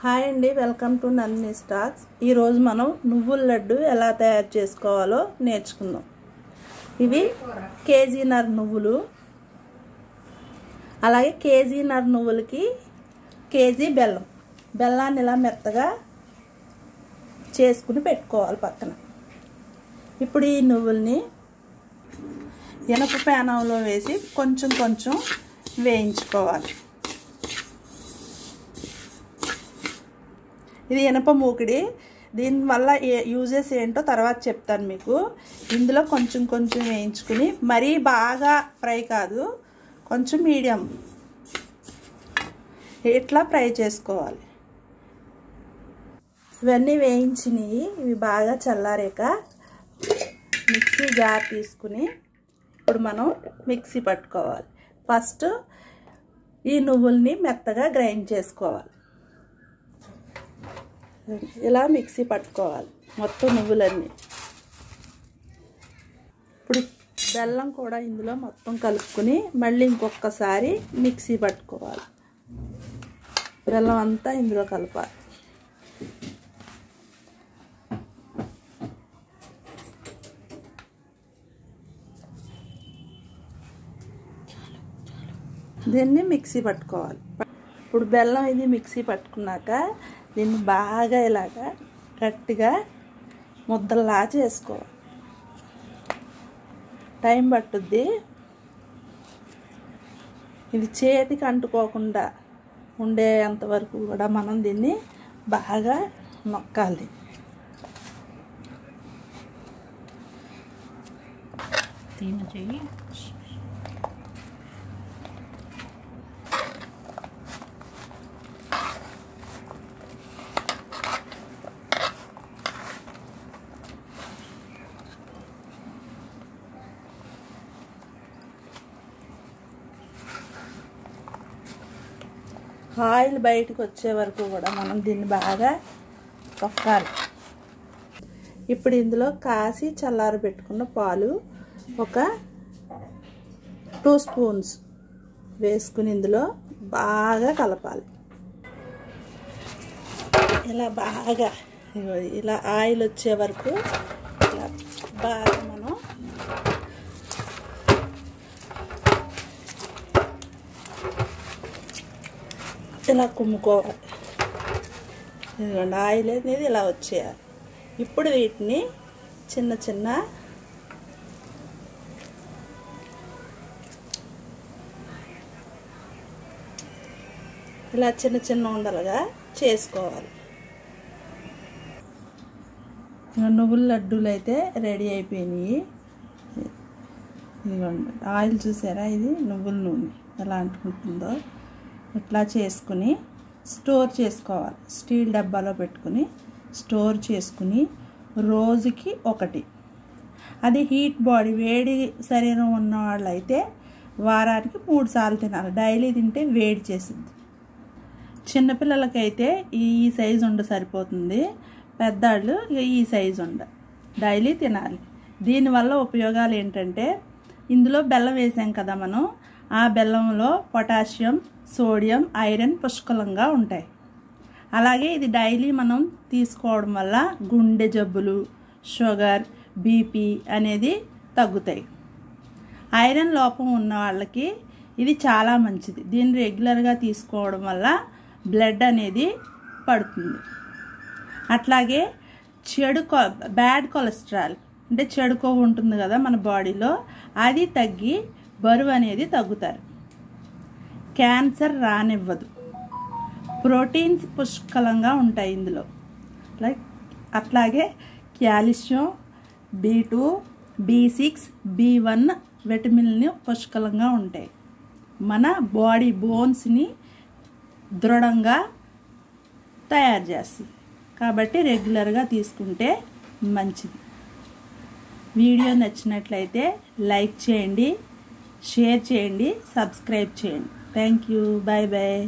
Hi అండి, welcome to Nandini stocks. ఈరోజు మనం నువ్వుల లడ్డు ఎలా తయారు చేసుకోవాలో నేర్చుకుందాం. ఇవి కేజీన్నర నువ్వులు, అలాగే కేజీన్నర నువ్వులకి కేజీ బెల్లం. బెల్లాన్ని ఇలా మెత్తగా చేసుకుని పెట్టుకోవాలి పక్కన. ఇప్పుడు ఈ నువ్వుల్ని ఇనప పేనంలో వేసి కొంచెం కొంచెం వేయించుకోవాలి. ఇది ఇనప మూకిడి, దీనివల్ల యూజెస్ ఏంటో తర్వాత చెప్తాను మీకు. ఇందులో కొంచెం కొంచెం వేయించుకుని, మరీ బాగా ఫ్రై కాదు, కొంచెం మీడియం ఇట్లా ఫ్రై చేసుకోవాలి. ఇవన్నీ వేయించినవి ఇవి బాగా చల్లారాక మిక్సీ జార్ తీసుకుని ఇప్పుడు మనం మిక్సీ పట్టుకోవాలి. ఫస్ట్ ఈ నువ్వుల్ని మెత్తగా గ్రైండ్ చేసుకోవాలి. ఇలా మిక్సీ పట్టుకోవాలి మొత్తం నువ్వులన్నీ. ఇప్పుడు బెల్లం కూడా ఇందులో మొత్తం కలుపుకొని మళ్ళీ ఇంకొకసారి మిక్సీ పట్టుకోవాలి. బెల్లం అంతా ఇందులో కలపాలి. దీన్ని మిక్సీ పట్టుకోవాలి. ఇప్పుడు బెల్లం ఇది మిక్సీ పట్టుకున్నాక దీన్ని బాగా ఇలాగా గట్టిగా ముద్దల్లా చేసుకోవాలి. టైం పట్టుద్ది. ఇది చేతికి అంటుకోకుండా ఉండేంతవరకు కూడా మనం దీన్ని బాగా నొక్కాలి. ఆయిల్ బయటకు వచ్చే వరకు కూడా మనం దీన్ని బాగా తొక్కాలి. ఇప్పుడు ఇందులో కాసి చల్లారి పెట్టుకున్న పాలు ఒక 2 స్పూన్స్ వేసుకుని ఇందులో బాగా కలపాలి. ఇలా బాగా ఇలా ఆయిల్ వచ్చే వరకు ఇలా బాగా మనం ఇలా కుమ్ముకోవాలి. ఆయిల్ అనేది ఇలా వచ్చేయాలి. ఇప్పుడు వీటిని చిన్న చిన్న ఇలా చిన్న చిన్న ఉండలుగా చేసుకోవాలి. నువ్వుల లడ్డూలు అయితే రెడీ అయిపోయినాయి. ఇదిగోండి ఆయిల్ చూసారా, ఇది నువ్వుల నూనె ఎలా అంటుకుంటుందో. ఇట్లా చేసుకుని స్టోర్ చేసుకోవాలి. స్టీల్ డబ్బాలో పెట్టుకుని స్టోర్ చేసుకుని రోజుకి ఒకటి. అది హీట్ బాడీ వేడి శరీరం ఉన్న వాళ్ళు అయితే వారానికి 3 సార్లు తినాలి. డైలీ తింటే వేడి చేసింది. చిన్నపిల్లలకైతే ఈ సైజు ఉండ సరిపోతుంది. పెద్దవాళ్ళు ఈ సైజు ఉండ డైలీ తినాలి. దీనివల్ల ఉపయోగాలు ఏంటంటే, ఇందులో బెల్లం వేసాం కదా మనం, ఆ బెల్లంలో పొటాషియం, సోడియం, ఐరన్ పుష్కలంగా ఉంటాయి. అలాగే ఇది డైలీ మనం తీసుకోవడం వల్ల గుండె జబ్బులు, షుగర్, బీపీ అనేది తగ్గుతాయి. ఐరన్ లోపం ఉన్న వాళ్ళకి ఇది చాలా మంచిది. దీన్ని రెగ్యులర్గా తీసుకోవడం వల్ల బ్లడ్ అనేది పడుతుంది. అట్లాగే బ్యాడ్ కొలెస్ట్రాల్ అంటే చెడు కొవ్వు ఉంటుంది కదా మన బాడీలో, అది తగ్గి బరువు అనేది తగ్గుతారు. క్యాన్సర్ రానివ్వదు. ప్రోటీన్స్ పుష్కలంగా ఉంటాయి ఇందులో. అట్లాగే కాల్షియం, B2, B6, B1 విటమిన్లు పుష్కలంగా ఉంటాయి. మన బాడీ బోన్స్ని దృఢంగా తయారు చేస్తుంది. కాబట్టి రెగ్యులర్గా తీసుకుంటే మంచిది. వీడియో నచ్చినట్లయితే లైక్ చేయండి, షేర్ చేయండి, సబ్స్క్రైబ్ చేయండి. Thank you. Bye bye.